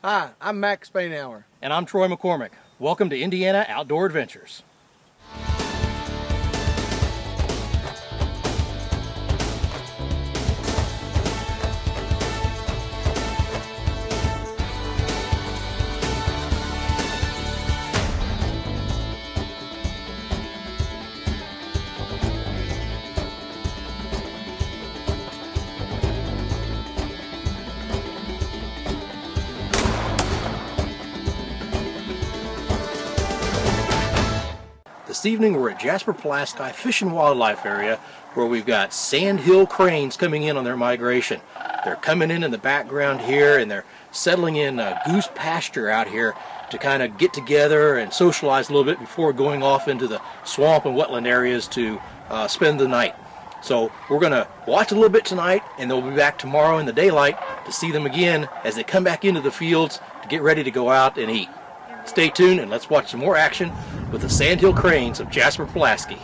Hi, I'm Max Spainhour. And I'm Troy McCormick. Welcome to Indiana Outdoor Adventures. This evening we're at Jasper-Pulaski Fish and Wildlife Area, where we've got Sandhill Cranes coming in on their migration. They're coming in the background here, and they're settling in a goose pasture out here to kind of get together and socialize a little bit before going off into the swamp and wetland areas to spend the night. So we're going to watch a little bit tonight, and they'll be back tomorrow in the daylight to see them again as they come back into the fields to get ready to go out and eat. Stay tuned and let's watch some more action with the Sandhill Cranes of Jasper-Pulaski.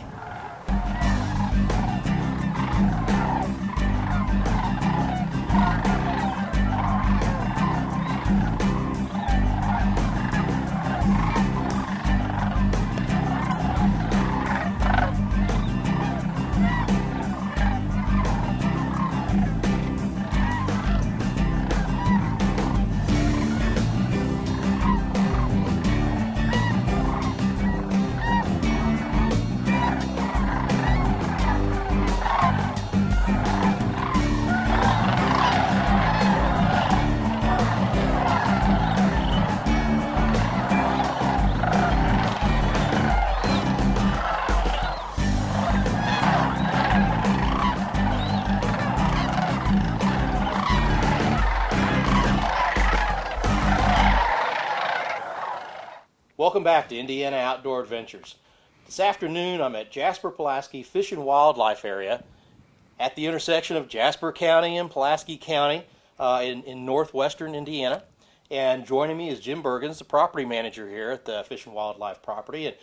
Welcome back to Indiana Outdoor Adventures. This afternoon I'm at Jasper-Pulaski Fish and Wildlife Area at the intersection of Jasper County and Pulaski County in northwestern Indiana. And joining me is Jim Bergens, the property manager here at the Fish and Wildlife property. And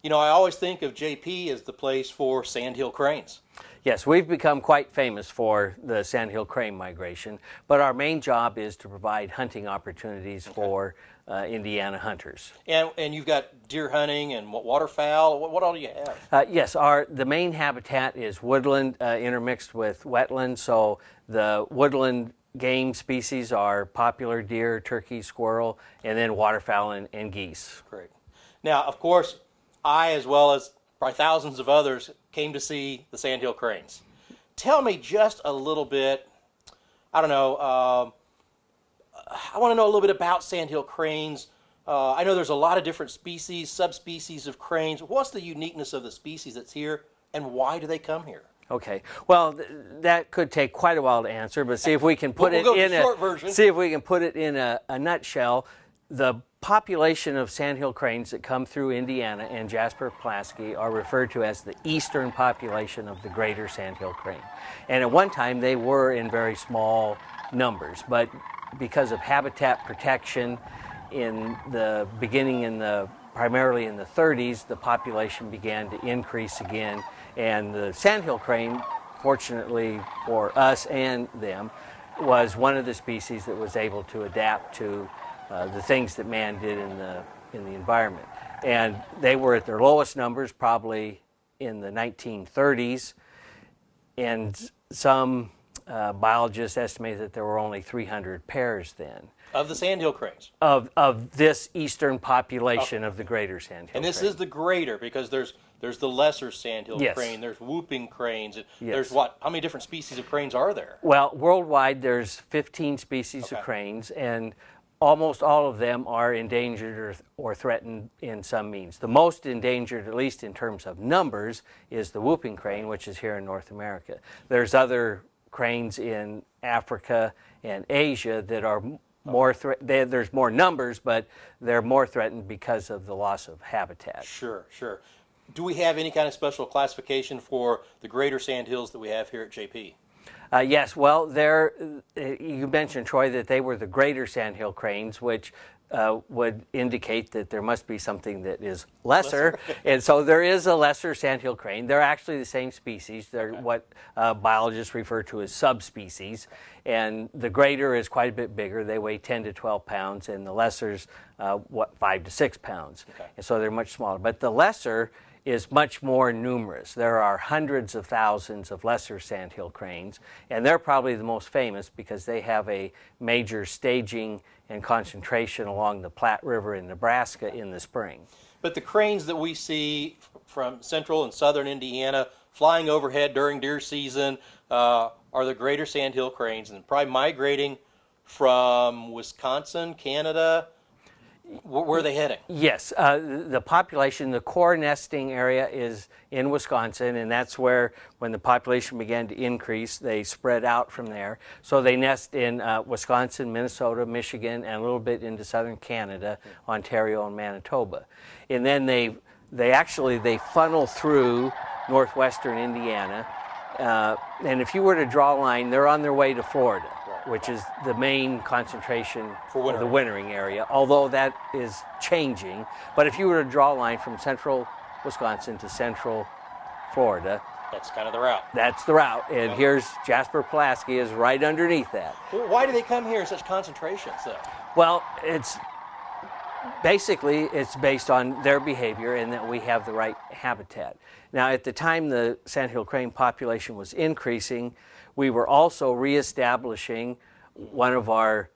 you know, I always think of JP as the place for Sandhill Cranes. Yes, we've become quite famous for the Sandhill Crane migration, but our main job is to provide hunting opportunities for Indiana hunters. And you've got deer hunting and waterfowl. What all do you have? Yes, the main habitat is woodland intermixed with wetland, so the woodland game species are popular deer, turkey, squirrel, and then waterfowl and geese. Great. Now, of course, I, as well as probably thousands of others, came to see the Sandhill Cranes. Tell me just a little bit, I don't know, I want to know a little bit about Sandhill Cranes. I know there's a lot of different species, subspecies of cranes. What's the uniqueness of the species that's here, and why do they come here? Okay, well, that could take quite a while to answer, but see if we can put see if we can put it in a nutshell. The population of Sandhill Cranes that come through Indiana and Jasper-Pulaski are referred to as the eastern population of the greater Sandhill Crane. And at one time they were in very small numbers, but because of habitat protection in the beginning primarily in the 30s, the population began to increase again, and the Sandhill Crane, fortunately for us and them, was one of the species that was able to adapt to the things that man did in the environment. And they were at their lowest numbers probably in the 1930s, and some biologists estimate that there were only 300 pairs then. Of the Sandhill Cranes? Of this eastern population of the greater Sandhill And this crane. is the greater, because there's the lesser Sandhill crane, there's whooping cranes, there's what? How many different species of cranes are there? Well, worldwide there's 15 species of cranes, and almost all of them are endangered or threatened in some means. The most endangered, at least in terms of numbers, is the whooping crane, which is here in North America. There's other cranes in Africa and Asia that are more there's more numbers, but they're more threatened because of the loss of habitat. Sure, sure. Do we have any kind of special classification for the greater sandhills that we have here at JP? Yes, well, you mentioned, Troy, that they were the greater Sandhill Cranes, which would indicate that there must be something that is lesser. And so there is a lesser sandhill crane. They're actually the same species. They're what biologists refer to as subspecies. And the greater is quite a bit bigger. They weigh 10 to 12 pounds, and the lesser's 5 to 6 pounds. And so they're much smaller. But the lesser is much more numerous. There are hundreds of thousands of lesser sandhill cranes, and they're probably the most famous because they have a major staging and concentration along the Platte River in Nebraska in the spring. But the cranes that we see from central and southern Indiana flying overhead during deer season are the greater sandhill cranes, and probably migrating from Wisconsin, Canada. Where are they heading? Yes, the population, the core nesting area is in Wisconsin, and that's where, when the population began to increase, they spread out from there. So they nest in Wisconsin, Minnesota, Michigan, and a little bit into southern Canada, Ontario, and Manitoba. And then they funnel through northwestern Indiana. And if you were to draw a line, they're on their way to Florida, which is the main concentration for the wintering area, although that is changing. But if you were to draw a line from central Wisconsin to central Florida, that's kind of the route. That's the route, and here's Jasper-Pulaski is right underneath that. Well, why do they come here in such concentrations, though? Well, it's based on their behavior and that we have the right habitat. Now, at the time the sandhill crane population was increasing, we were also reestablishing one of our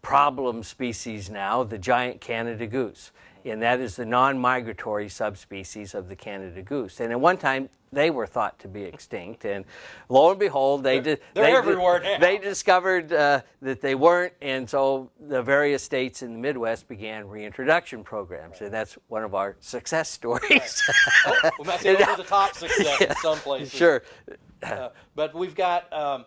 problem species now, the giant Canada goose. And that is the non-migratory subspecies of the Canada goose. And at one time, they were thought to be extinct. And lo and behold, they're everywhere now. They discovered that they weren't. And so the various states in the Midwest began reintroduction programs. And that's one of our success stories. Well, that's over the top success in some places. Sure. But we've got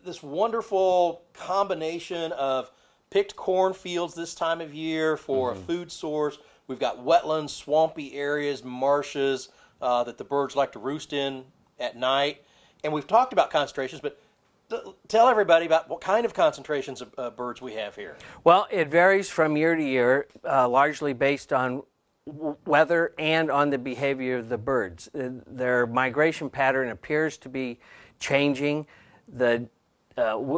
this wonderful combination of picked cornfields this time of year for a food source. We've got wetlands, swampy areas, marshes that the birds like to roost in at night. And we've talked about concentrations, but tell everybody about what kind of concentrations of birds we have here. Well, it varies from year to year, largely based on weather and on the behavior of the birds. Their migration pattern appears to be changing.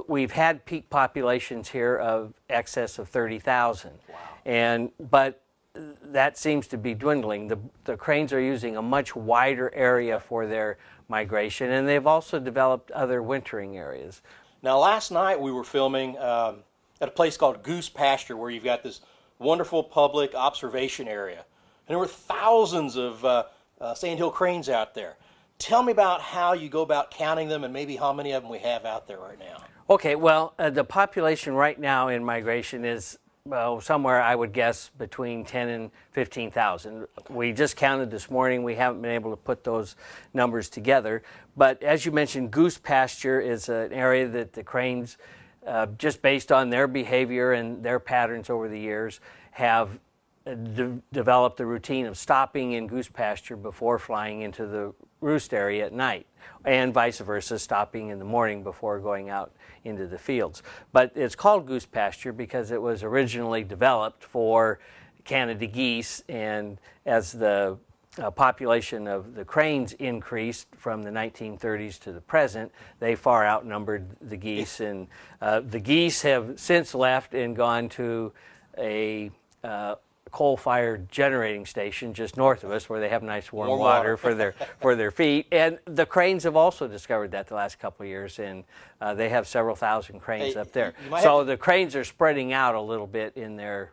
We've had peak populations here of excess of 30,000. Wow. But that seems to be dwindling. The cranes are using a much wider area for their migration, and they've also developed other wintering areas. Now, last night we were filming at a place called Goose Pasture, where you've got this wonderful public observation area. And there were thousands of sandhill cranes out there. Tell me about how you go about counting them and maybe how many of them we have out there right now. Okay, well, the population right now in migration is somewhere, I would guess, between 10 and 15,000. Okay. We just counted this morning. We haven't been able to put those numbers together. But as you mentioned, Goose Pasture is an area that the cranes, just based on their behavior and their patterns over the years, have developed the routine of stopping in goose pasture before flying into the roost area at night, and vice versa, stopping in the morning before going out into the fields. But it's called goose pasture because it was originally developed for Canada geese, and as the population of the cranes increased from the 1930s to the present, they far outnumbered the geese, and the geese have since left and gone to a coal-fired generating station just north of us, where they have nice warm water for their feet. And the cranes have also discovered that the last couple of years, and they have several thousand cranes up there. So the cranes are spreading out a little bit in their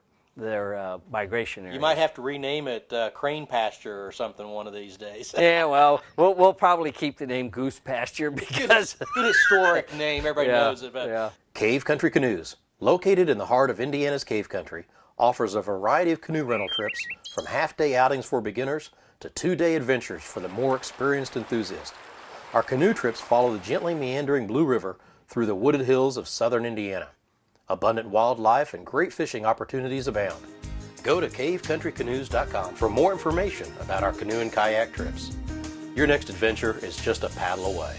migration area. You might have to rename it Crane Pasture or something one of these days. Yeah, well, we'll probably keep the name Goose Pasture because good historic name. Everybody knows it. But Cave Country Canoes, located in the heart of Indiana's Cave Country, offers a variety of canoe rental trips, from half-day outings for beginners to 2-day adventures for the more experienced enthusiast. Our canoe trips follow the gently meandering Blue River through the wooded hills of southern Indiana. Abundant wildlife and great fishing opportunities abound. Go to cavecountrycanoes.com for more information about our canoe and kayak trips. Your next adventure is just a paddle away.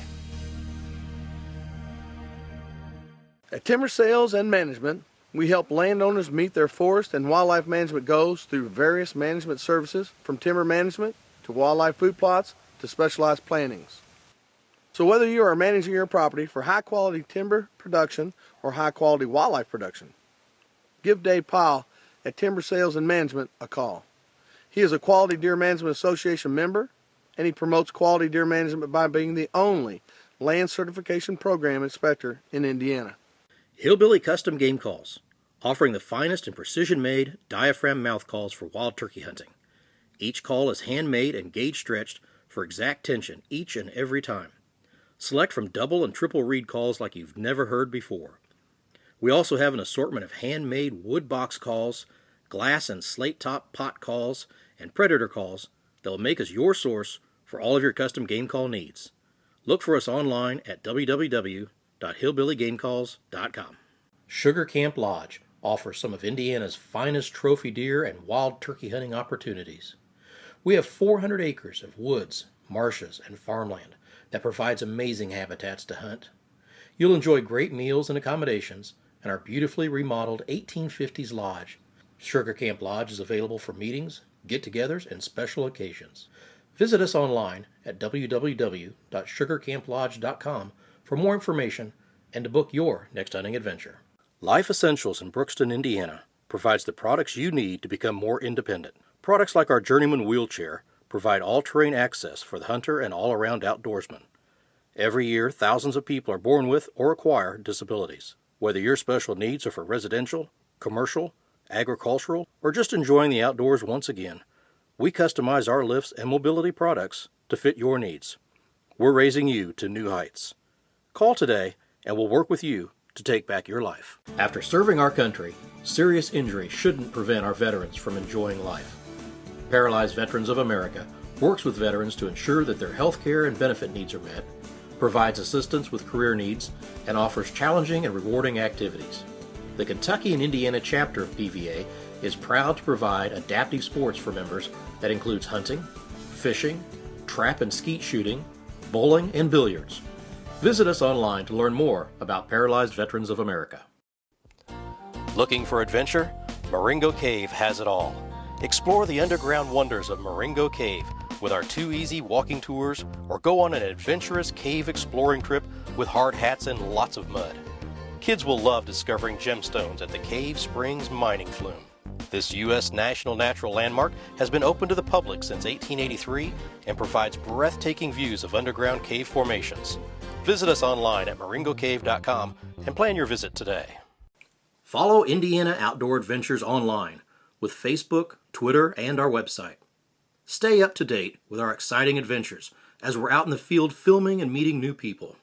At Timber Sales and Management, We help landowners meet their forest and wildlife management goals through various management services, from timber management to wildlife food plots to specialized plantings. So whether you are managing your property for high-quality timber production or high-quality wildlife production, give Dave Powell at Timber Sales and Management a call. He is a Quality Deer Management Association member, and he promotes quality deer management by being the only land certification program inspector in Indiana. Hillbilly Custom Game Calls, offering the finest and precision-made diaphragm mouth calls for wild turkey hunting. Each call is handmade and gauge-stretched for exact tension each and every time. Select from double and triple reed calls like you've never heard before. We also have an assortment of handmade wood box calls, glass and slate top pot calls, and predator calls that will make us your source for all of your custom game call needs. Look for us online at www.hillbillygamecalls.com. Sugar Camp Lodge offers some of Indiana's finest trophy deer and wild turkey hunting opportunities. We have 400 acres of woods, marshes, and farmland that provides amazing habitats to hunt. You'll enjoy great meals and accommodations in our beautifully remodeled 1850s lodge. Sugar Camp Lodge is available for meetings, get-togethers, and special occasions. Visit us online at www.sugarcamplodge.com for more information and to book your next hunting adventure. Life Essentials in Brookston, Indiana provides the products you need to become more independent. Products like our Journeyman wheelchair provide all-terrain access for the hunter and all-around outdoorsman. Every year, thousands of people are born with or acquire disabilities. Whether your special needs are for residential, commercial, agricultural, or just enjoying the outdoors once again, we customize our lifts and mobility products to fit your needs. We're raising you to new heights. Call today and we'll work with you to take back your life. After serving our country, serious injury shouldn't prevent our veterans from enjoying life. Paralyzed Veterans of America works with veterans to ensure that their health care and benefit needs are met, provides assistance with career needs, and offers challenging and rewarding activities. The Kentucky and Indiana chapter of PVA is proud to provide adaptive sports for members that includes hunting, fishing, trap and skeet shooting, bowling, and billiards. Visit us online to learn more about Paralyzed Veterans of America. Looking for adventure? Marengo Cave has it all. Explore the underground wonders of Marengo Cave with our 2 easy walking tours, or go on an adventurous cave exploring trip with hard hats and lots of mud. Kids will love discovering gemstones at the Cave Springs mining flume. This U.S. National Natural Landmark has been open to the public since 1883 and provides breathtaking views of underground cave formations. Visit us online at maringocave.com and plan your visit today. Follow Indiana Outdoor Adventures online with Facebook, Twitter, and our website. Stay up to date with our exciting adventures as we're out in the field filming and meeting new people.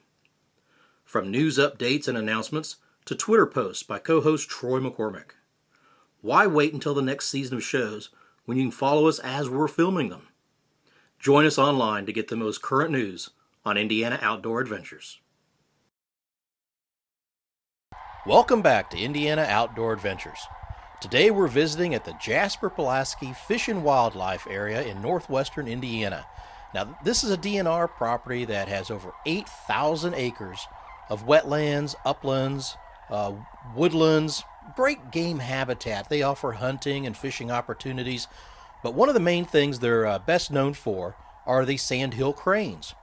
From news updates and announcements to Twitter posts by co-host Troy McCormick. Why wait until the next season of shows when you can follow us as we're filming them? Join us online to get the most current news on Indiana Outdoor Adventures. Welcome back to Indiana Outdoor Adventures. Today we're visiting at the Jasper-Pulaski Fish and Wildlife Area in northwestern Indiana. Now, this is a DNR property that has over 8,000 acres of wetlands, uplands, woodlands, great game habitat. They offer hunting and fishing opportunities, but one of the main things they're best known for are the Sandhill Cranes.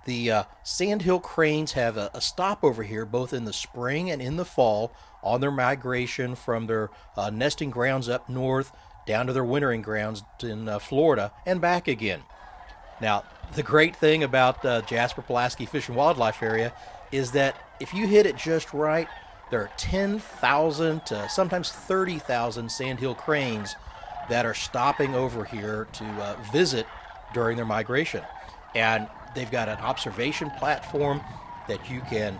The Sandhill Cranes have a stopover here both in the spring and in the fall on their migration from their nesting grounds up north down to their wintering grounds in Florida and back again. Now, the great thing about Jasper-Pulaski Fish and Wildlife Area is that if you hit it just right, there are 10,000 to sometimes 30,000 Sandhill Cranes that are stopping over here to visit during their migration. And they've got an observation platform that you can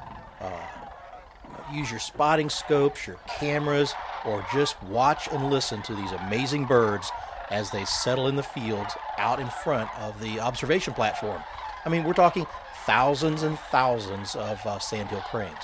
use your spotting scopes, your cameras, or just watch and listen to these amazing birds as they settle in the fields out in front of the observation platform. I mean, we're talking thousands and thousands of Sandhill Cranes.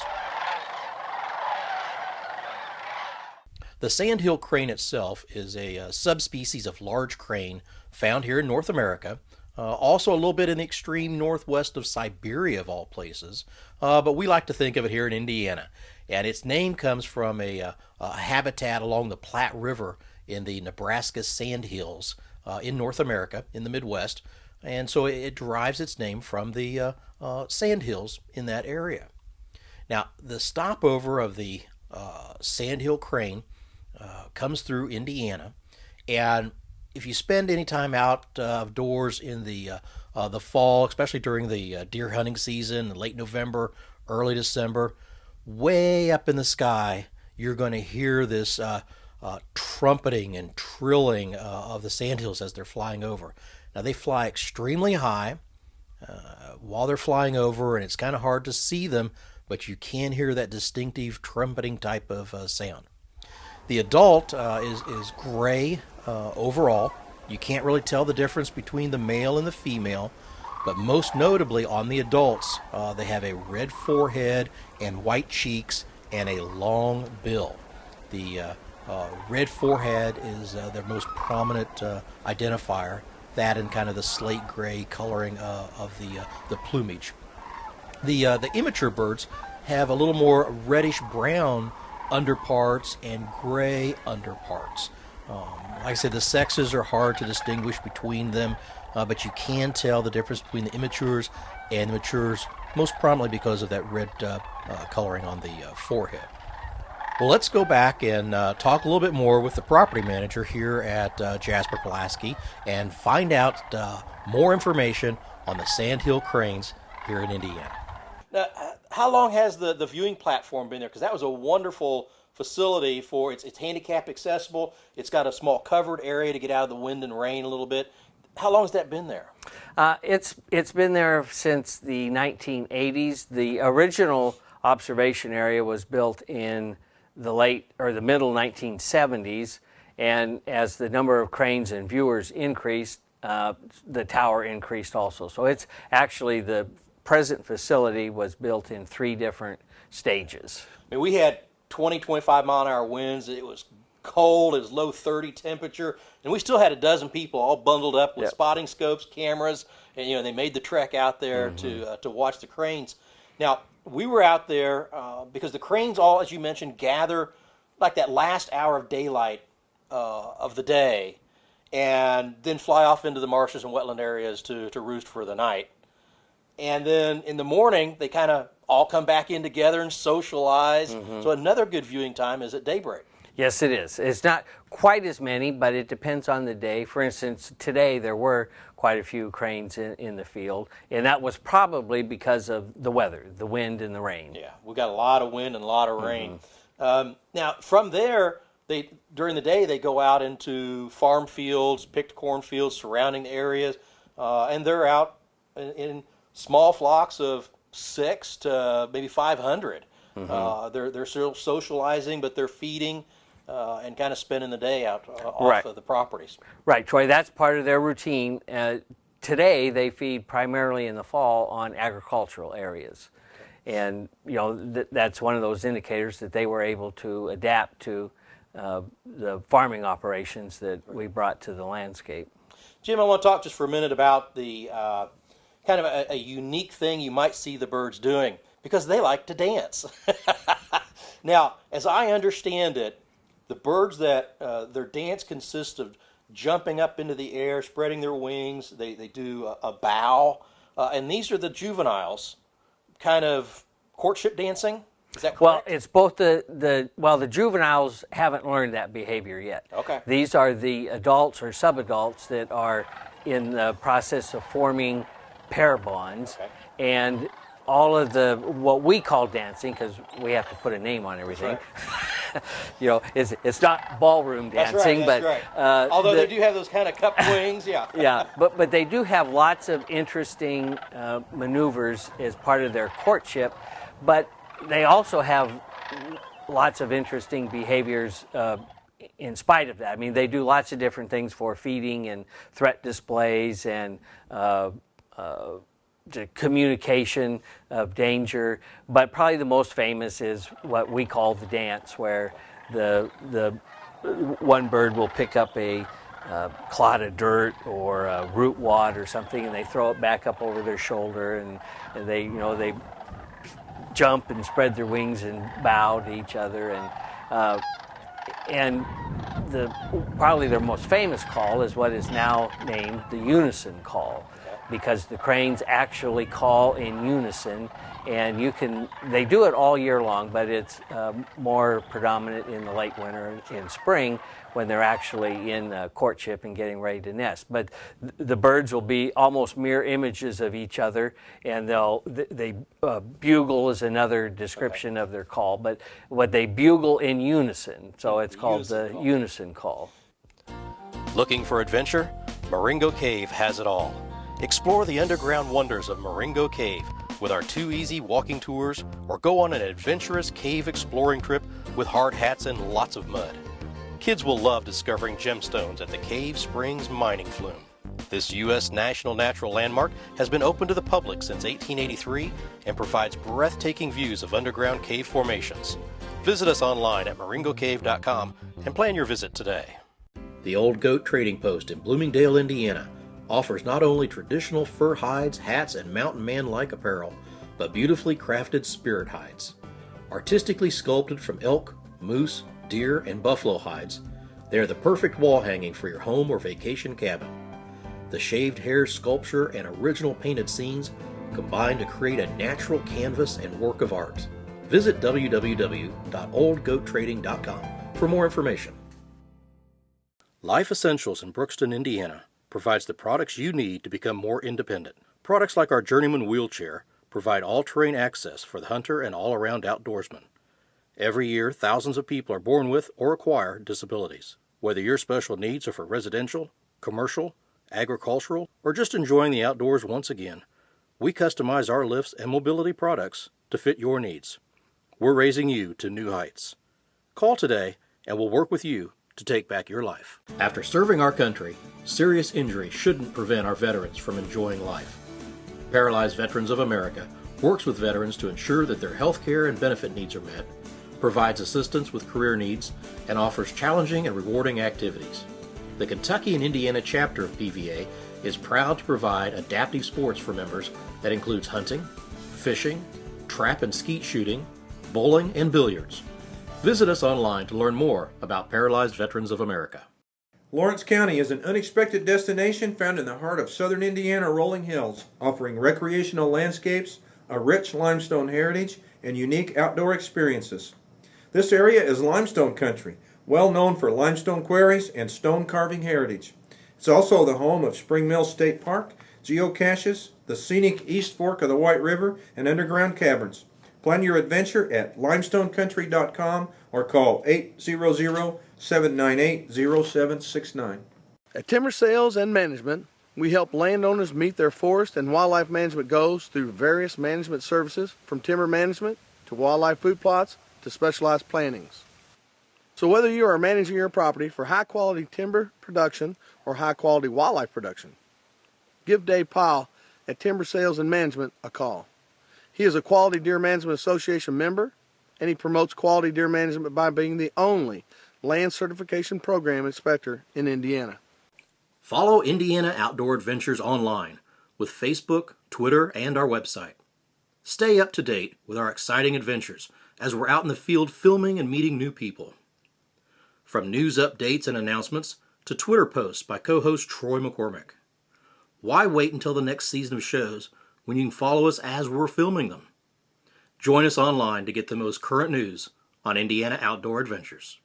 The Sandhill Crane itself is a subspecies of large crane found here in North America. Also a little bit in the extreme northwest of Siberia, of all places, but we like to think of it here in Indiana. And its name comes from a habitat along the Platte River in the Nebraska Sandhills in North America, in the Midwest. And so it derives its name from the sandhills in that area. Now, the stopover of the Sandhill Crane comes through Indiana, and if you spend any time outdoors in the fall, especially during the deer hunting season, late November, early December, way up in the sky, you're going to hear this trumpeting and trilling of the sandhills as they're flying over. Now, they fly extremely high while they're flying over, and it's kind of hard to see them, but you can hear that distinctive trumpeting type of sound. The adult is gray overall. You can't really tell the difference between the male and the female, but most notably on the adults, they have a red forehead and white cheeks and a long bill. The red forehead is their most prominent identifier, that and kind of the slate gray coloring of the plumage. The immature birds have a little more reddish brown underparts and gray underparts. Like I said, the sexes are hard to distinguish between them, but you can tell the difference between the immatures and the matures, most prominently because of that red coloring on the forehead. Well, let's go back and talk a little bit more with the property manager here at Jasper-Pulaski and find out more information on the Sandhill Cranes here in Indiana. Now, how long has the viewing platform been there? Because that was a wonderful facility for it's handicap accessible. It's got a small covered area to get out of the wind and rain a little bit. How long has that been there? It's been there since the 1980s. The original observation area was built in the middle 1970s, and as the number of cranes and viewers increased, the tower increased also. So it's actually the present facility was built in 3 different stages. I mean, we had 20, 25 mile an hour winds. It was cold. It was low 30 temperature, and we still had a dozen people all bundled up with spotting scopes, cameras, and they made the trek out there to watch the cranes. Now, we were out there because the cranes all, as you mentioned, gather like that last hour of daylight of the day, and then fly off into the marshes and wetland areas to roost for the night. And then in the morning, they kind of all come back in together and socialize. So another good viewing time is at daybreak. Yes, it is. It's not quite as many, but it depends on the day. For instance, today there were quite a few cranes in the field, and that was probably because of the weather, the wind and the rain. Yeah, we got a lot of wind and a lot of rain. Now, from there, during the day, they go out into farm fields, picked cornfields surrounding the areas, and they're out in small flocks of 6 to maybe 500. They're still socializing, but they're feeding and kind of spending the day out off of the properties. Right, Troy, that's part of their routine. Today, they feed primarily in the fall on agricultural areas. And, that's one of those indicators that they were able to adapt to the farming operations that we brought to the landscape. Jim, I want to talk just for a minute about the kind of a unique thing you might see the birds doing, because they like to dance. Now, as I understand it, the birds that their dance consists of jumping up into the air, spreading their wings. They do a bow, and these are the juveniles, kind of courtship dancing. Is that correct? Well, it's both the juveniles haven't learned that behavior yet. Okay. These are the adults or subadults that are in the process of forming pair bonds, and all of what we call dancing, because we have to put a name on everything. Right. It's not ballroom dancing, that's right. Although they do have those kind of cupped wings, yeah. Yeah, but they do have lots of interesting maneuvers as part of their courtship, but they also have lots of interesting behaviors in spite of that. I mean, they do lots of different things for feeding and threat displays and the communication of danger, but probably the most famous is what we call the dance, where the one bird will pick up a clod of dirt or a root wad or something, and they throw it back up over their shoulder, and they jump and spread their wings and bow to each other, and probably their most famous call is what is now named the unison call, because the cranes actually call in unison, and they do it all year long, but it's more predominant in the late winter and spring when they're actually in courtship and getting ready to nest. But the birds will be almost mirror images of each other, and they bugle is another description of their call, but what they bugle in unison, so it's called the unison call. Looking for adventure? Marengo Cave has it all. Explore the underground wonders of Marengo Cave with our 2 easy walking tours, or go on an adventurous cave exploring trip with hard hats and lots of mud. Kids will love discovering gemstones at the Cave Springs mining flume. This U.S. National Natural Landmark has been open to the public since 1883 and provides breathtaking views of underground cave formations. Visit us online at marengocave.com and plan your visit today. The Old Goat Trading Post in Bloomingdale, Indiana offers not only traditional fur hides, hats, and mountain man-like apparel, but beautifully crafted spirit hides. Artistically sculpted from elk, moose, deer, and buffalo hides, they are the perfect wall hanging for your home or vacation cabin. The shaved hair sculpture and original painted scenes combine to create a natural canvas and work of art. Visit www.oldgoattrading.com for more information. Life Essentials in Brookston, Indiana provides the products you need to become more independent. Products like our Journeyman wheelchair provide all-terrain access for the hunter and all-around outdoorsman. Every year, thousands of people are born with or acquire disabilities. Whether your special needs are for residential, commercial, agricultural, or just enjoying the outdoors once again, we customize our lifts and mobility products to fit your needs. We're raising you to new heights. Call today and we'll work with you to take back your life. After serving our country, serious injury shouldn't prevent our veterans from enjoying life. Paralyzed Veterans of America works with veterans to ensure that their health care and benefit needs are met, provides assistance with career needs, and offers challenging and rewarding activities. The Kentucky and Indiana chapter of PVA is proud to provide adaptive sports for members that includes hunting, fishing, trap and skeet shooting, bowling, and billiards. Visit us online to learn more about Paralyzed Veterans of America. Lawrence County is an unexpected destination found in the heart of southern Indiana rolling hills, offering recreational landscapes, a rich limestone heritage, and unique outdoor experiences. This area is limestone country, well known for limestone quarries and stone carving heritage. It's also the home of Spring Mill State Park, geocaches, the scenic East Fork of the White River, and underground caverns. Plan your adventure at limestonecountry.com or call 800-798-0769. At Timber Sales and Management, we help landowners meet their forest and wildlife management goals through various management services, from timber management to wildlife food plots to specialized plantings. So whether you are managing your property for high-quality timber production or high-quality wildlife production, give Dave Powell at Timber Sales and Management a call. He is a Quality Deer Management Association member, and he promotes quality deer management by being the only land certification program inspector in Indiana. Follow Indiana Outdoor Adventures online with Facebook, Twitter, and our website. Stay up to date with our exciting adventures as we're out in the field filming and meeting new people. From news updates and announcements to Twitter posts by co-host Troy McCormick. Why wait until the next season of shows when you can follow us as we're filming them? Join us online to get the most current news on Indiana Outdoor Adventures.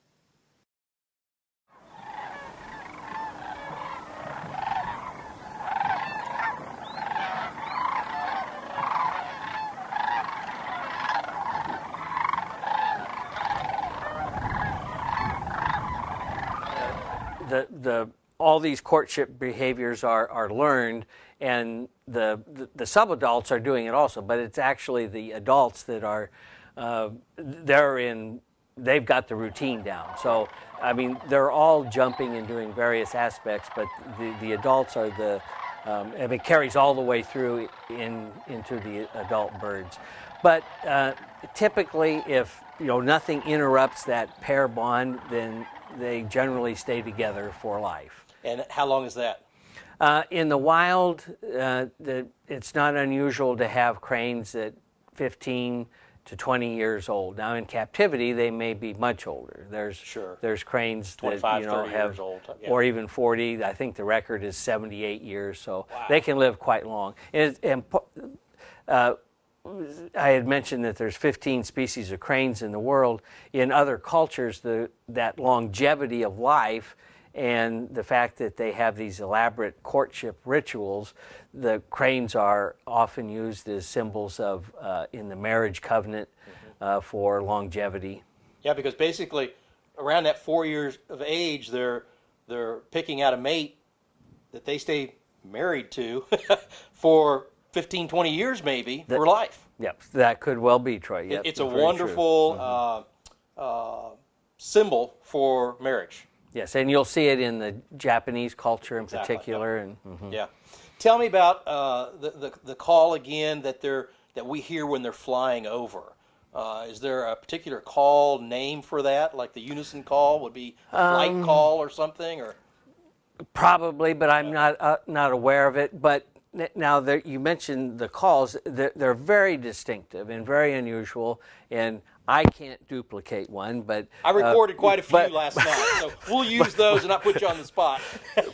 All these courtship behaviors are learned, and the subadults are doing it also, but it's actually the adults that are they've got the routine down. So I mean, they're all jumping and doing various aspects, but the adults are and it carries all the way through into the adult birds. But typically, if nothing interrupts that pair bond, then they generally stay together for life. And how long is that? In the wild, it's not unusual to have cranes at 15 to 20 years old. Now in captivity, they may be much older. There's cranes 25, that 30 have, years old, yeah. or even 40. I think the record is 78 years, so they can live quite long. I had mentioned that there's 15 species of cranes in the world. In other cultures, that longevity of life and the fact that they have these elaborate courtship rituals, the cranes are often used as symbols of in the marriage covenant for longevity. Yeah, because basically around that 4 years of age, they're picking out a mate that they stay married to for 15, 20 years maybe for life. Yep, that could well be, Troy. Yep, it's a wonderful symbol for marriage. Yes, and you'll see it in the Japanese culture in particular. Yep. And yeah, tell me about the call again that we hear when they're flying over. Is there a particular call name for that, like the unison call would be a flight call or something, or? Probably, but I'm not aware of it. But now you mentioned the calls; they're very distinctive and very unusual, and I can't duplicate one. But I recorded quite a few last night, so we'll use those and not put you on the spot.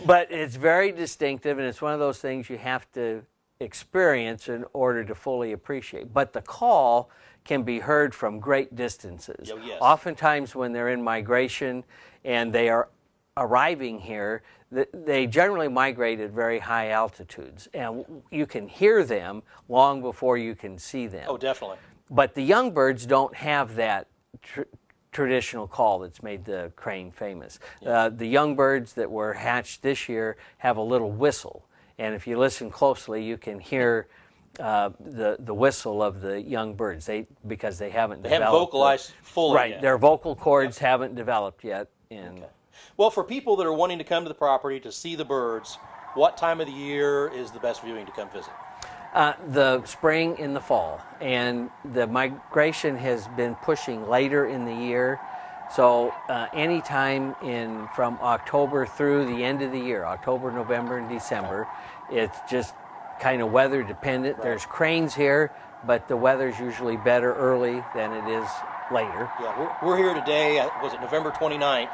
But it's very distinctive, and it's one of those things you have to experience in order to fully appreciate. But the call can be heard from great distances. Oh, yes. Oftentimes, when they're in migration and they are arriving here, they generally migrate at very high altitudes, and you can hear them long before you can see them. Oh, definitely. But the young birds don't have that traditional call that's made the crane famous. Yeah. The young birds that were hatched this year have a little whistle, and if you listen closely, you can hear the whistle of the young birds. Because they haven't developed. They haven't vocalized fully right, yet. Their vocal cords haven't developed yet. Okay. Well, for people that are wanting to come to the property to see the birds, what time of the year is the best viewing to come visit? The spring and the fall, and the migration has been pushing later in the year. So anytime from October through the end of the year, October, November, and December, it's just kind of weather dependent. Right. There's cranes here, but the weather's usually better early than it is later. Yeah, we're here today, was it November 29th?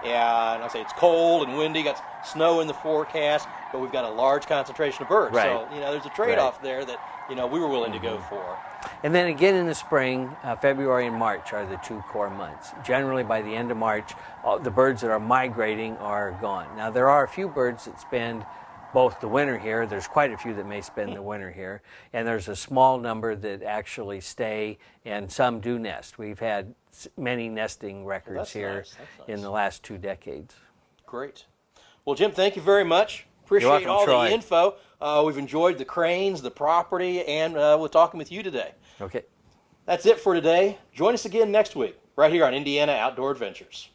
And I say it's cold and windy, got snow in the forecast, but we've got a large concentration of birds. Right. So, there's a trade-off there that, we were willing to go for. And then again in the spring, February and March are the two core months. Generally by the end of March, the birds that are migrating are gone. Now there are a few birds that spend both the winter here. There's quite a few that may spend the winter here, and there's a small number that actually stay, and some do nest. We've had many nesting records here in the last 2 decades. Great. Well, Jim, thank you very much. Appreciate all the info. We've enjoyed the cranes, the property, and we're talking with you today. Okay. That's it for today. Join us again next week, right here on Indiana Outdoor Adventures.